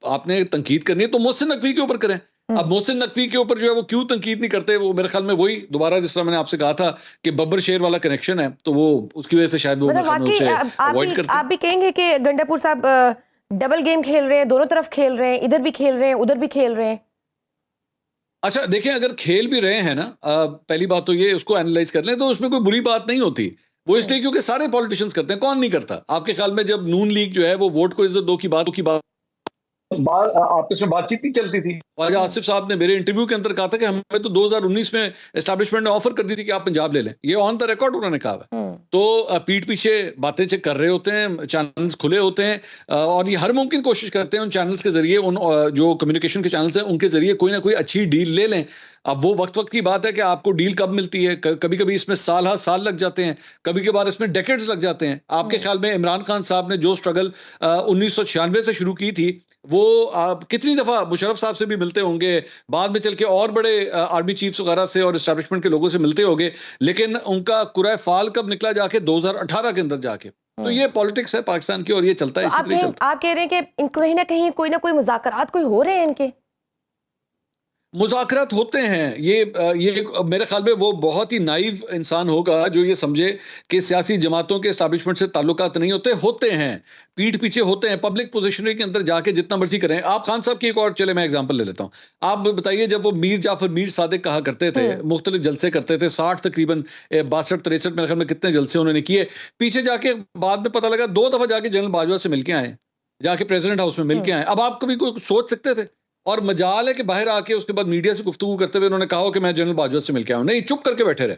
आपने तनकीद करनी है तो मोहसिन नकवी के ऊपर करें। अब मोहसिन नकवी के ऊपर जो है वो क्यों तनकीद नहीं करते? वो मेरे ख्याल में वही दोबारा जिस तरह मैंने आपसे कहा था कि बब्बर शेर वाला कनेक्शन है, तो वो उसकी वजह से शायद वो अवॉइड करते हैं। आप भी कहेंगे कि गंडापुर साहब डबल गेम खेल रहे हैं, दोनों तरफ खेल रहे हैं, इधर भी खेल रहे हैं, उधर भी खेल रहे हैं? अच्छा देखिए, अगर खेल भी रहे हैं ना, पहली बात तो ये उसको एनालाइज कर लें तो उसमें कोई बुरी बात नहीं होती। वो इसलिए क्योंकि सारे पॉलिटिशियंस करते हैं, कौन नहीं करता? आपके ख्याल में जब नून लीग जो है वो वोट को इज्जत दो की बात आपस में बातचीत नहीं चलती थी। ख्वाजा आसिफ साहब ने मेरे इंटरव्यू के अंदर कहा था कि हमें तो 2019 में एस्टैब्लिशमेंट ने ऑफर कर दी थी कि आप पंजाब ले लें। ये ऑन द रिकॉर्ड उन्होंने कहा है। तो पीठ पीछे बातें चेक कर रहे होते हैं, चैनल्स खुले होते हैं, और ये हर मुमकिन कोशिश करते हैं उन चैनल्स के जरिए, उन जो कम्युनिकेशन के चैनल्स हैं उनके जरिए कोई ना कोई अच्छी डील ले लें। अब वो वक्त की बात है कि आपको डील कब मिलती है। कभी कभी इसमें साल लग जाते हैं, कभी कभार इसमें डेकेड्स लग जाते हैं। आपके ख्याल में इमरान खान साहब ने जो स्ट्रगल 1996 से शुरू की थी, वो कितनी दफा मुशर्रफ साहब से भी मिलते होंगे, बाद में चल के और बड़े आर्मी चीफ्स वगैरह से और एस्टैब्लिशमेंट के लोगों से मिलते होंगे, लेकिन उनका कुराए फाल कब निकला जाके 2018 के अंदर जाके। तो ये पॉलिटिक्स है पाकिस्तान की और ये चलता है, तो इसी तरह चलता है। आप कह रहे हैं कि कहीं कोई ना कोई मुज़ाकरात कोई हो रहे हैं इनके? मुज़ाकरात होते हैं, ये मेरे ख्याल में वो बहुत ही नाइव इंसान होगा जो ये समझे कि सियासी जमातों के एस्टैब्लिशमेंट से ताल्लुकात नहीं होते हैं, पीठ पीछे होते हैं, पब्लिक पोजीशनरी के अंदर जाके जितना मर्जी करें। आप खान साहब की एक और चले मैं एग्जांपल ले लेता हूँ। आप बताइए, जब वो मीर जाफर मीर सादिक कहा करते थे, मुख्तलिफ जलसे करते थे, 60 तकरीबन 62-63 मेरे ख्याल में कितने जलसे उन्होंने किए, पीछे जाके बाद में पता लगा 2 दफा जाके जनरल बाजवा से मिलके आए, जाके प्रेसिडेंट हाउस में मिलके आए। अब आप कभी कोई सोच सकते थे? और मजाल है कि बाहर आके उसके बाद मीडिया से गुफ्तगू करते हुए उन्होंने कहा कि मैं जनरल बाजवा से मिलके आऊं। नहीं, चुप करके बैठे रहे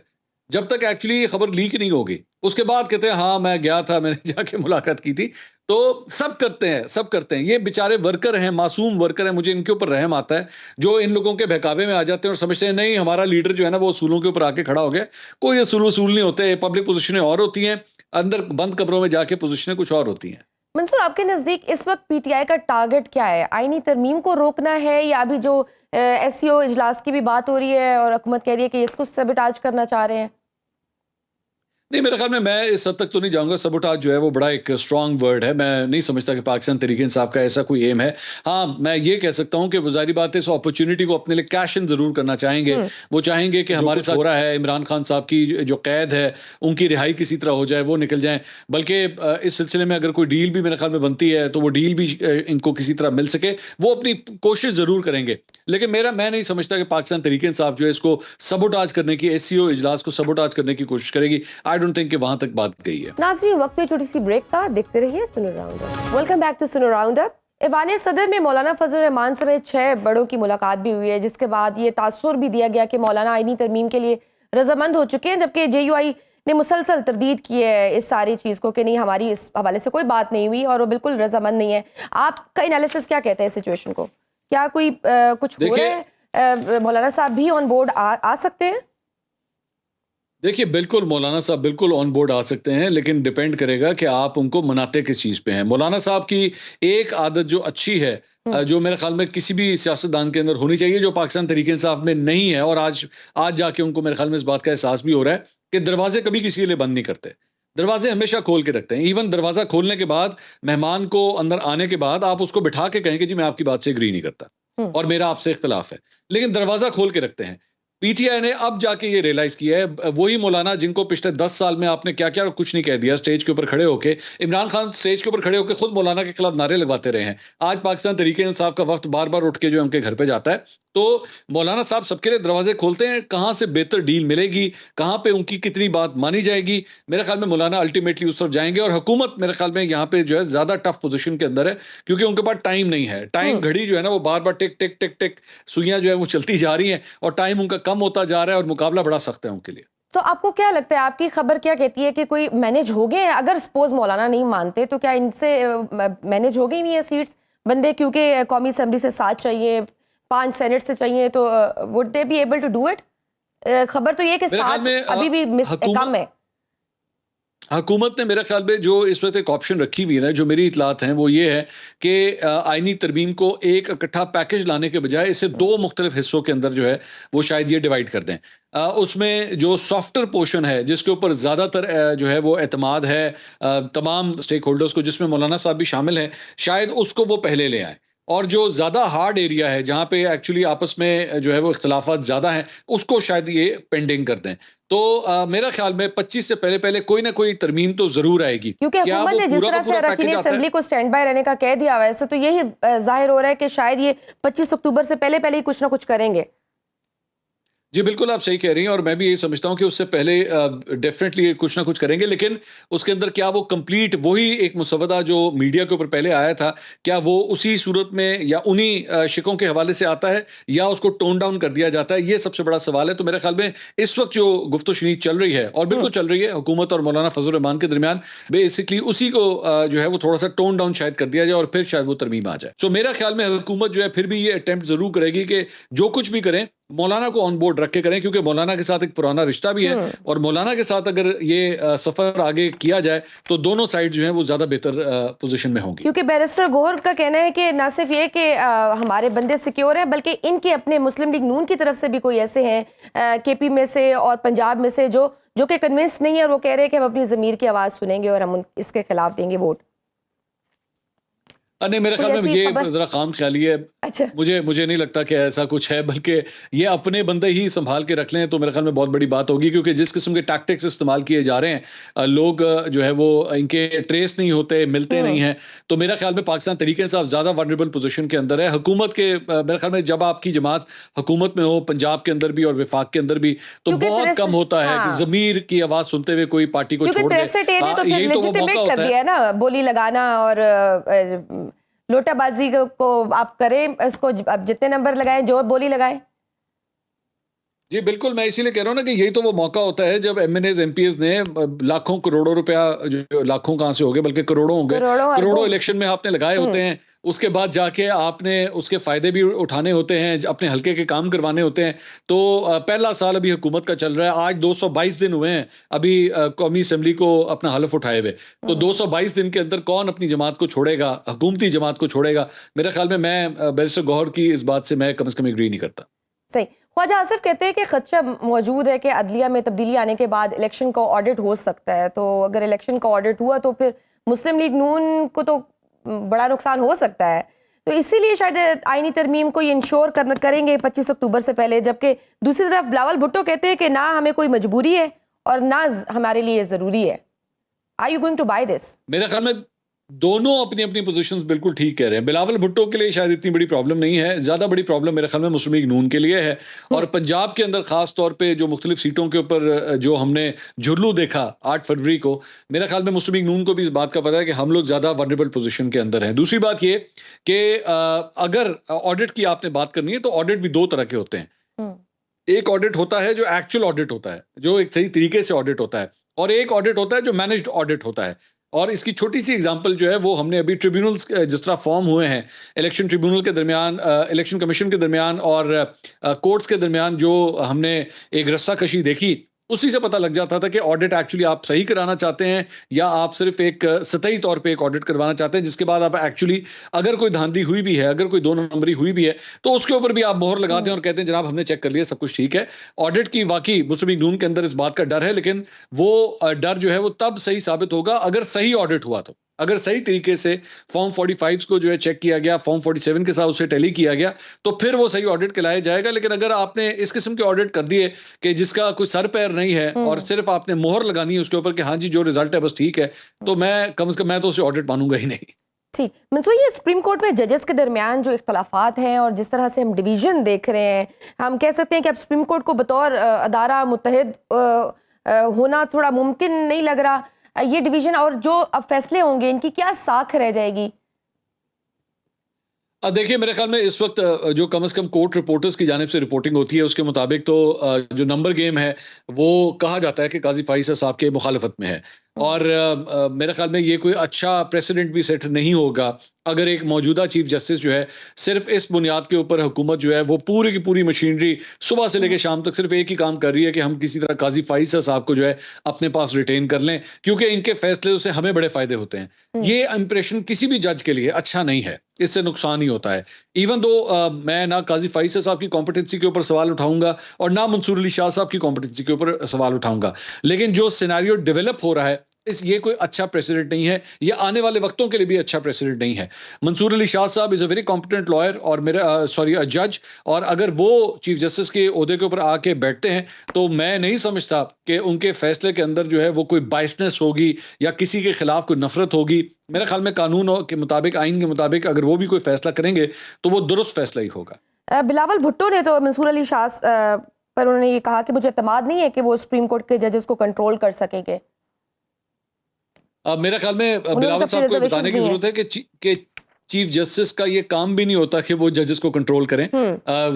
जब तक एक्चुअली ये खबर लीक नहीं होगी। उसके बाद कहते हैं हाँ मैं गया था, मैंने जाके मुलाकात की थी। तो सब करते हैं। ये बेचारे वर्कर हैं, मासूम वर्कर हैं। मुझे इनके ऊपर रहम आता है जो इन लोगों के बहकावे में आ जाते हैं और समझते हैं नहीं हमारा लीडर जो है ना वो असूलों के ऊपर आके खड़ा हो गया। कोई असूल नहीं होते, पब्लिक पोजिशनें और होती हैं, अंदर बंद कमरों में जाके पोजिशनें कुछ और होती हैं। मंसूर, आपके नज़दीक इस वक्त पीटीआई का टारगेट क्या है? आईनी तरमीम को रोकना है या अभी जो एससीओ इजलास की भी बात हो रही है और हुकूमत कह रही है कि इसको सबटाज करना चाह रहे हैं? नहीं, मेरे ख्याल में मैं इस हद तक तो नहीं जाऊंगा। सबोटाज जो है वो बड़ा एक स्ट्रांग वर्ड है। मैं नहीं समझता कि पाकिस्तान तहरीक इंसाफ का ऐसा कोई एम है। हाँ, मैं ये कह सकता हूं कि वो ज़ाहिर बात है इस अपॉर्चुनिटी को अपने लिए कैश इन जरूर करना चाहेंगे। वो चाहेंगे कि हमारे साथ हो रहा है, इमरान खान साहब की जो कैद है उनकी रिहाई किसी तरह हो जाए, वो निकल जाए। बल्कि इस सिलसिले में अगर कोई डील भी मेरे ख्याल में बनती है तो वो डील भी इनको किसी तरह मिल सके, वो अपनी कोशिश जरूर करेंगे। लेकिन मैं नहीं समझता कि पाकिस्तान तहरीक इंसाफ जो है इसको सबोटाज करने की, एससीओ इजलास को सबोटाज करने की कोशिश करेगी। आई डोंट थिंक कि वहां तक बात गई है। नाज़रीन, वक्त पे छोटी सी ब्रेक था, देखते रहिए सुनो राउंडअप। वेलकम बैक टू सुनो राउंडअप। ईवान सदर में मौलाना फजल रहमान समेत 6 बड़ों की मुलाकात भी हुई है, जिसके बाद ये तासुर भी दिया गया कि मौलाना आईनी तरमीम के लिए रजामंद हो चुके हैं, जबकि JUI ने मुसलसल तरदीद की है इस सारी चीज़ को कि नहीं हमारी इस हवाले से कोई बात नहीं हुई और वो बिल्कुल रजामंद नहीं है। आपका एनालिसिस क्या कहते हैं इस सिचुएशन को? क्या कोई कुछ हो रहा है? मौलाना साहब भी ऑन बोर्ड आ सकते हैं? देखिए, बिल्कुल मौलाना साहब बिल्कुल ऑन बोर्ड आ सकते हैं, लेकिन डिपेंड करेगा कि आप उनको मनाते किस चीज़ पे हैं। मौलाना साहब की एक आदत जो अच्छी है, जो मेरे ख्याल में किसी भी सियासतदान के अंदर होनी चाहिए, जो पाकिस्तान तहरीक इंसाफ में नहीं है, और आज जाके उनको मेरे ख्याल में इस बात का एहसास भी हो रहा है कि दरवाजे कभी किसी के लिए बंद नहीं करते। दरवाजे हमेशा खोल के रखते हैं। इवन दरवाजा खोलने के बाद, मेहमान को अंदर आने के बाद आप उसको बिठा के कहें कि जी मैं आपकी बात से एग्री नहीं करता और मेरा आपसे इख्तिलाफ है, लेकिन दरवाजा खोल के रखते हैं। पीटीआई ने अब जाके ये रियलाइज किया है, वही मौलाना जिनको पिछले 10 साल में आपने क्या क्या कुछ नहीं कह दिया, स्टेज के ऊपर खड़े होके, इमरान खान स्टेज के ऊपर खड़े होकर खुद मौलाना के खिलाफ नारे लगवाते रहे हैं। आज पाकिस्तान तहरीक इंसाफ का वक्त बार बार उठ के जो है उनके घर पे जाता है। तो मौलाना साहब सबके लिए दरवाजे खोलते हैं, कहां से बेहतर डील मिलेगी, कहां पे उनकी कितनी बात मानी जाएगी। मेरे ख्याल में मौलाना अल्टीमेटली उस तरफ जाएंगे और हुकूमत मेरे ख्याल में यहाँ पे जो है ज्यादा टफ पोजीशन के अंदर है, क्योंकि उनके पास टाइम नहीं है। टाइम घड़ी जो है ना वो बार बार टिक टिक टिक टिक सुइयां जो है वो चलती जा रही हैं और टाइम उनका कम होता जा रहा है और मुकाबला बड़ा सख्त है उनके लिए। तो आपको क्या लगता है, आपकी खबर क्या कहती है कि कोई मैनेज हो गए? अगर सपोज मौलाना नहीं मानते तो क्या इनसे मैनेज हो गई हुई है सीट्स बंदे, क्योंकि कौमी असेंबली से 7 चाहिए, 5 सेनेट से चाहिए, तो would they be able to do it? खबर तो ये कि 7 अभी भी कम है। हुकूमत ने मेरे ख्याल में जो इस वक्त एक ऑप्शन रखी हुई है ना, जो मेरी इतलात हैं वो ये है कि आईनी तरमीम को एक इकट्ठा पैकेज लाने के बजाय इसे 2 मुख्तलिफ हिस्सों के अंदर जो है वो शायद ये डिवाइड कर दें। उसमें जो सॉफ्टर पोर्शन है, जिसके ऊपर ज़्यादातर जो है वो एतमाद है तमाम स्टेक होल्डर्स को, जिसमें मौलाना साहब भी शामिल हैं, शायद उसको वो पहले ले आए। और जो ज़्यादा हार्ड एरिया है, जहाँ पे एक्चुअली आपस में जो है वो इख्तलाफात ज़्यादा हैं, उसको शायद ये पेंडिंग कर दें। तो मेरा ख्याल में 25 से पहले कोई ना कोई तरमीम तो जरूर आएगी, क्योंकि हुकूमत ने जिस तरह से अरकान असेंबली को स्टैंड बाय रहने का कह दिया हुआ है, तो यही जाहिर हो रहा है कि शायद ये 25 अक्टूबर से पहले ही कुछ ना कुछ करेंगे। जी बिल्कुल, आप सही कह रही हैं और मैं भी यही समझता हूं कि उससे पहले डेफिनेटली कुछ ना कुछ करेंगे, लेकिन उसके अंदर क्या वो कंप्लीट वही एक मुसवदा जो मीडिया के ऊपर पहले आया था, क्या वो उसी सूरत में या उन्हीं शिकों के हवाले से आता है या उसको टोन डाउन कर दिया जाता है? ये सबसे बड़ा सवाल है। तो मेरे ख्याल में इस वक्त जो गुफ्तगू शुनीद चल रही है, और बिल्कुल चल रही है, हुकूमत और मौलाना फजल रहमान के दरमियान, बेसिकली उसी को जो है वो थोड़ा सा टोन डाउन शायद कर दिया जाए और फिर शायद वो तरमीम आ जाए। तो मेरा ख्याल में हुकूमत जो है फिर भी ये अटेम्प्ट जरूर करेगी कि जो कुछ भी करें मौलाना को ऑन बोर्ड रख के करें, क्योंकि मौलाना के साथ एक पुराना रिश्ता भी है और मौलाना के साथ अगर ये सफर आगे किया जाए तो दोनों साइड जो है वो ज्यादा बेहतर पोजीशन में होंगी। क्योंकि बैरिस्टर गौहर का कहना है कि ना सिर्फ ये कि हमारे बंदे सिक्योर हैं, बल्कि इनके अपने मुस्लिम लीग नून की तरफ से भी कोई ऐसे हैं केपी में से और पंजाब में से जो कि कन्विंस नहीं है और वो कह रहे हैं कि हम अपनी ज़मीर की आवाज़ सुनेंगे और हम इसके खिलाफ देंगे वोट। नहीं, मेरे ख्याल में ये जरा खाम ख्याली है। अच्छा, मुझे नहीं लगता कि ऐसा कुछ है, बल्कि ये अपने बंदे ही संभाल के रख लें तो मेरे ख्याल में बहुत बड़ी बात होगी, क्योंकि जिस किस्म के टैक्टिक्स इस्तेमाल किए जा रहे हैं, लोग जो है वो इनके ट्रेस नहीं होते, मिलते नहीं हैं, तो मेरा ख्याल में पाकिस्तान तरीके से ज्यादा वल्नरेबल पोजीशन के अंदर है। हुकूमत के मेरे ख्याल में जब आपकी जमात हुकूमत में हो, पंजाब के अंदर भी और विफाक के अंदर भी, तो बहुत कम होता है कि जमीर की आवाज सुनते हुए कोई पार्टी को छोड़ दे। यही तो वो मौका होता है ना, बोली लगाना और लोटाबाजी को आप करें, इसको आप जितने नंबर लगाएं, जो बोली लगाएं। जी बिल्कुल, मैं इसीलिए कह रहा हूँ ना कि यही तो वो मौका होता है जब एमएनएज एमपीएस ने लाखों करोड़ों रुपया, जो लाखों कहां से हो गए बल्कि करोड़ों हो गए, करोड़ों इलेक्शन में आपने लगाए होते हैं, उसके बाद जाके आपने उसके फायदे भी उठाने होते हैं, अपने हल्के के काम करवाने होते हैं। तो पहला साल अभी हुकूमत का चल रहा है, आज 222 दिन हुए हैं अभी कौमी असेंबली को अपना हलफ उठाए हुए, तो 222 दिन के अंदर कौन अपनी जमात को छोड़ेगा, हुकूमती जमात को छोड़ेगा? मेरे ख्याल में मैं बैरिस्टर गौहर की इस बात से मैं कम से कम एग्री नहीं करता। सही। ख्वाजा आसिफ कहते हैं कि खदशा मौजूद है कि अदलिया में तब्दीली आने के बाद इलेक्शन का ऑडिट हो सकता है, तो अगर इलेक्शन का ऑडिट हुआ तो फिर मुस्लिम लीग नून को तो बड़ा नुकसान हो सकता है, तो इसीलिए शायद आईनी तरमीम को ये इंश्योर करेंगे 25 अक्टूबर से पहले। जबकि दूसरी तरफ बिलावल भुट्टो कहते हैं कि ना हमें कोई मजबूरी है और ना हमारे लिए ज़रूरी है। Are you going to buy this? मेरे ख्याल में दोनों अपनी अपनी पोजीशंस बिल्कुल ठीक कह रहे हैं। बिलावल भुट्टो के लिए शायद इतनी बड़ी प्रॉब्लम नहीं है, ज्यादा बड़ी प्रॉब्लम मेरे ख्याल में मुस्लिम लीग नून के लिए है। और पंजाब के अंदर खास तौर पे जो मुख्तलिफ सीटों के ऊपर जो हमने झुर्लू देखा 8 फरवरी को, मेरे ख्याल में मुस्लिम लीग नून को भी इस बात का पता है कि हम लोग ज्यादा वल्नरेबल पोजीशन के अंदर हैं। दूसरी बात ये कि अगर ऑडिट की आपने बात करनी है तो ऑडिट भी दो तरह के होते हैं। एक ऑडिट होता है जो एक्चुअल ऑडिट होता है, जो एक सही तरीके से ऑडिट होता है, और एक ऑडिट होता है जो मैनेज्ड ऑडिट होता है। और इसकी छोटी सी एग्जांपल जो है वो हमने अभी ट्रिब्यूनल्स जिस तरह फॉर्म हुए हैं, इलेक्शन ट्रिब्यूनल के दरमियान, इलेक्शन कमीशन के दरमियान और कोर्ट्स के दरमियान जो हमने एक रस्साकशी देखी, उसी से पता लग जाता था कि ऑडिट एक्चुअली आप सही कराना चाहते हैं या आप सिर्फ एक सतही तौर पे एक ऑडिट करवाना चाहते हैं, जिसके बाद आप एक्चुअली अगर कोई धांधली हुई भी है, अगर कोई 2 नंबरी हुई भी है, तो उसके ऊपर भी आप मोहर लगाते हैं और कहते हैं जनाब हमने चेक कर लिया, सब कुछ ठीक है। ऑडिट की वाकई मुस्लिम लीग नून के अंदर इस बात का डर है, लेकिन वो डर जो है वो तब सही साबित होगा अगर सही ऑडिट हुआ, तो अगर सही तरीके से फॉर्म 45 को जो है चेक किया गया, फॉर्म 47 के साथ उससे टैली किया गया, तो फिर वो सही ऑडिट कहलाया जाएगा। लेकिन अगर आपने इस किस्म के ऑडिट कर दिए कि जिसका कोई सर पैर नहीं है और सिर्फ आपने मोहर लगानी है उसके ऊपर कि हाँ जी जो रिजल्ट है बस ठीक है, तो मैं कम से कम मैं तो उसे ऑडिट मानूंगा ही नहीं। ठीक मंसूर, ये सुप्रीम कोर्ट में जजेस के दरमियान जो इख्तलाफात हैं और जिस तरह से हम डिवीजन देख रहे हैं, हम कह सकते हैं कि अब सुप्रीम कोर्ट को बतौर अदारा मुत्तहिद होना थोड़ा मुमकिन नहीं लग रहा। ये डिवीजन और जो अब फैसले होंगे इनकी क्या साख रह जाएगी? देखिए मेरे ख्याल में इस वक्त जो कम से कम कोर्ट रिपोर्टर्स की जानिब से रिपोर्टिंग होती है उसके मुताबिक तो जो नंबर गेम है वो कहा जाता है कि काजी फाइज़ साहब के मुखालफत में है, और मेरे ख्याल में ये कोई अच्छा प्रेसिडेंट भी सेट नहीं होगा अगर एक मौजूदा चीफ जस्टिस जो है सिर्फ इस बुनियाद के ऊपर हुकूमत जो है वो पूरी की पूरी मशीनरी सुबह से लेकर शाम तक सिर्फ एक ही काम कर रही है कि हम किसी तरह काजी फाइज़ साहब को जो है अपने पास रिटेन कर लें, क्योंकि इनके फैसले से हमें बड़े फायदे होते हैं। ये इंप्रेशन किसी भी जज के लिए अच्छा नहीं है, इससे नुकसान ही होता है। इवन दो मैं ना काजी फाइज़ साहब की कॉम्पिटेंसी के ऊपर सवाल उठाऊंगा और ना मंसूर अली शाह साहब की कॉम्पिटेंसी के ऊपर सवाल उठाऊंगा, लेकिन जो सिनेरियो डेवलप हो रहा है ये कोई अच्छा प्रेसिडेंट नहीं है, ये आने वाले वक्तों के लिए भी अच्छा प्रेसिडेंट नहीं है। मंसूर अली शाह साहब is a very competent lawyer और जज, और अगर वो चीफ जस्टिस के ओहदे के ऊपर आके बैठते हैं तो मैं नहीं समझता कि उनके फैसले के अंदर जो है वो कोई बायसनेस होगी या किसी के खिलाफ कोई नफरत होगी। मेरे ख्याल में कानून के मुताबिक, आइन के मुताबिक अगर वो भी कोई फैसला करेंगे तो वो दुरुस्त फैसला ही होगा। बिलावल भुट्टो ने तो मंसूर अली शाह पर उन्होंने ये कहा कि मुझे एतमाद नहीं है कि वो सुप्रीम कोर्ट के जजेस को कंट्रोल कर सकेंगे। मेरे ख्याल में बिलावल साहब को बताने की जरूरत है कि चीफ जस्टिस का ये काम भी नहीं होता कि वो जजेस को कंट्रोल करें।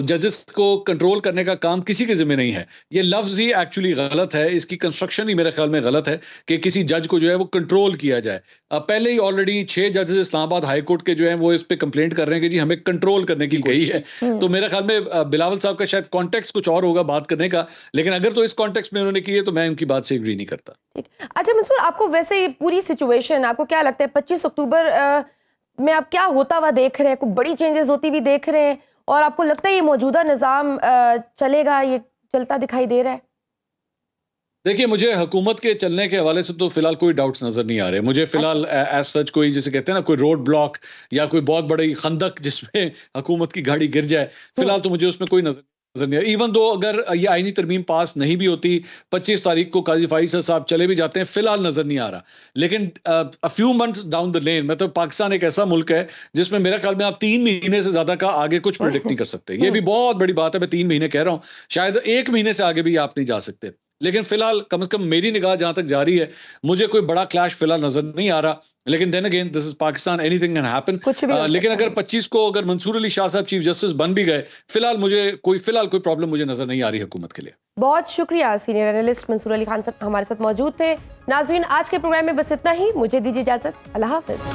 जजेस को कंट्रोल करने का काम किसी के जिम्मे नहीं है। ये लफ्ज ही एक्चुअली गलत है, इसकी कंस्ट्रक्शन ही मेरे ख्याल में गलत है कि किसी जज को जो है वो कंट्रोल किया जाए। पहले ही ऑलरेडी 6 जजेस इस्लामाबाद हाई कोर्ट के जो हैं वो इस पे कंप्लेंट कर रहे हैं कि जी हमें कंट्रोल करने की गई है। तो मेरे ख्याल में बिलावल साहब का शायद कॉन्टेक्स्ट कुछ और होगा बात करने का, लेकिन अगर तो इस कॉन्टेक्स्ट में उन्होंने की है तो मैं उनकी बात से एग्री नहीं करता। अच्छा मंसूर, आपको वैसे ये पूरी सिचुएशन आपको क्या लगता है 25 अक्टूबर में आप क्या होता हुआ देख रहे हैं? कोई बड़ी चेंजेस होती हुई देख रहे हैं और आपको लगता है ये मौजूदा निज़ाम चलेगा, ये चलता दिखाई दे रहा है? देखिए, मुझे हुकूमत के चलने के हवाले से तो फिलहाल कोई डाउट्स नजर नहीं आ रहे। मुझे फिलहाल एज सच कोई जिसे कहते हैं ना कोई रोड ब्लॉक या कोई बहुत बड़ी खंदक जिसमें हुकूमत की गाड़ी गिर जाए, फिलहाल तो मुझे उसमें कोई नजर नहीं। इवन दो अगर ये आईनी तरमीम पास नहीं भी होती, 25 तारीख को काजी फाइज़ साहब चले भी जाते हैं, फिलहाल नजर नहीं आ रहा। लेकिन a few months down the lane, मतलब पाकिस्तान एक ऐसा मुल्क है जिसमें मेरे ख्याल में आप 3 महीने से ज्यादा का आगे कुछ प्रेडिक्ट नहीं कर सकते। ये भी बहुत बड़ी बात है, मैं 3 महीने कह रहा हूँ, शायद 1 महीने से आगे भी आप नहीं जा सकते। लेकिन फिलहाल कम से कम मेरी निगाह जहां तक जा रही है, मुझे कोई बड़ा क्लैश फिलहाल नजर नहीं आ रहा। लेकिन then again this is Pakistan, anything can happen. कुछ भी हो लेकिन सकता अगर 25 को अगर मंसूर अली शाह साहब चीफ जस्टिस बन भी गए, फिलहाल कोई प्रॉब्लम मुझे नजर नहीं आ रही हुकूमत के लिए। बहुत शुक्रिया, सीनियर एनालिस्ट मंसूर अली खान साहब हमारे साथ मौजूद थे। नाज़रीन, आज के प्रोग्राम में बस इतना ही। मुझे दीजिए इजाजत। अल्लाह हाफिज।